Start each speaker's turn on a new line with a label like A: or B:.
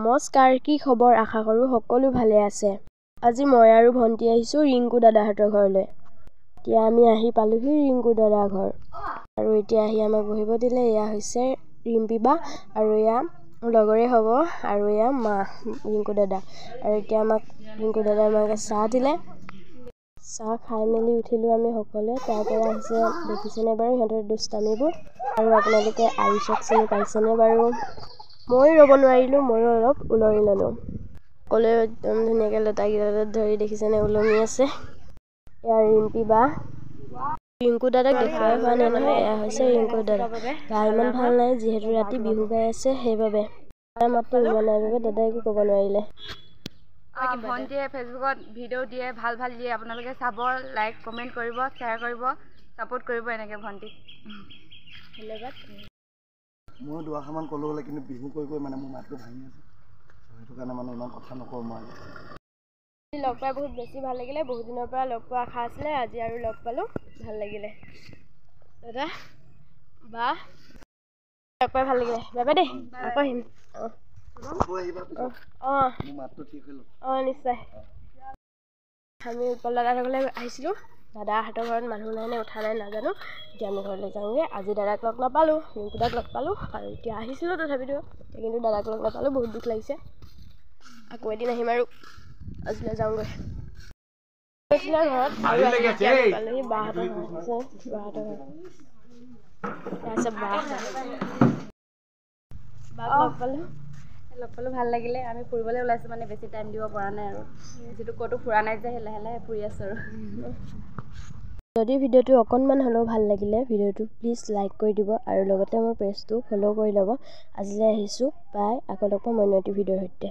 A: নমস্কাৰ, কি খবৰ? আশা কৰোঁ সকলো ভালে আছে। আজি মই আৰু ভণ্টি আহিছোঁ ৰিংকু দাদাহঁতৰ ঘৰলৈ। এতিয়া আমি আহি পালোহি ৰিংকু দাদাৰ ঘৰ। আৰু এতিয়া আহি আমাক বহিব দিলে। এয়া হৈছে ৰিম্পী বা আৰু এয়া লগৰে হ'ব আৰু এয়া মা ৰিংকু দাদা। আৰু এতিয়া আমাক ৰিংকু দাদাই আমাক চাহ দিলে। চাহ খাই মেলি উঠিলোঁ আমি সকলোৱে। তাৰপৰা আহিছে দেখিছেনে বাৰু সিহঁতৰ দুষ্টামিবোৰ। আৰু আপোনালোকে আয়ুষক চিনি পাইছেনে বাৰু? মই ৰ'ব নোৱাৰিলোঁ, ময়ো অলপ ওলমি ল'লোঁ। সকলোৱে একদম ধুনীয়াকৈ লতাকেইডালত ধৰি দেখিছেনে ওলমি আছে। এয়া ৰিম্পী বা। ৰিংকু দাদাক দেখুৱাই হোৱা নাই নহয়, এয়া হৈছে ৰিংকু দাদা। গা ইমান ভাল নাই, যিহেতু ৰাতি বিহু গাই আছে সেইবাবে। তাৰ মাতটো ওলোৱা নাই বাবে দাদাই একো ক'ব নোৱাৰিলে।
B: ভণ্টিয়ে ফেচবুকত ভিডিঅ' দিয়ে, ভাল ভাল দিয়ে। আপোনালোকে চাব, লাইক কমেণ্ট কৰিব, শ্বেয়াৰ কৰিব, ছাপোৰ্ট কৰিব এনেকৈ ভণ্টিক। ধন্যবাদ।
C: মই দুআষাৰমান ক'লোঁ হ'লে, কিন্তু বিহু কৰি মানে মোৰ মাতটো ভাঙি আছে, সেইটো কাৰণে মানে ইমান কথা নকওঁ মই।
A: লগ পাই বহুত বেছি ভাল লাগিলে। বহুত দিনৰ পৰা লগ পোৱা আশা আছিলে, আজি আৰু লগ পালোঁ, ভাল লাগিলে। দাদা বা লগ পাই ভাল লাগিলে। যাবা দেই, আকৌ আহিম। অঁ নিশ্চয়। আমি উৎপল দাদাৰ ঘৰলৈ আহিছিলোঁ। দাদাহঁতৰ ঘৰত মানুহ নাই নে উঠা নাই নাজানো। এতিয়া আমি ঘৰলৈ যাওঁগৈ। আজি দাদাক লগ নাপালোঁ, ৰিংকু দাক লগ পালোঁ। আৰু এতিয়া আহিছিলোঁ তথাপিতো, কিন্তু দাদাক লগ নাপালোঁ, বহুত দুখ লাগিছে। আকৌ এদিন আহিম আৰু আজিলৈ যাওঁগৈ। গৈছিলে ঘৰত আৰু পালোহি বাহঁতৰ ঘৰ আছে, বাহঁতৰ ঘৰ আছে বাক
B: লগ পালোঁ, ভাল লাগিলে। আমি ফুৰিবলৈ ওলাইছোঁ মানে বেছি টাইম দিব পৰা নাই আৰু, যিটো ক'তো ফুৰা নাই যে লাহে লাহে ফুৰি আছোঁ আৰু।
A: যদি ভিডিঅ'টো অকণমান হ'লেও ভাল লাগিলে, ভিডিঅ'টো প্লিজ লাইক কৰি দিব আৰু লগতে মোৰ পেজটো ফ'ল' কৰি ল'ব। আজিলৈ আহিছোঁ, বাই। আকৌ লগ পাম অন্য এটি ভিডিঅ'ৰ সৈতে।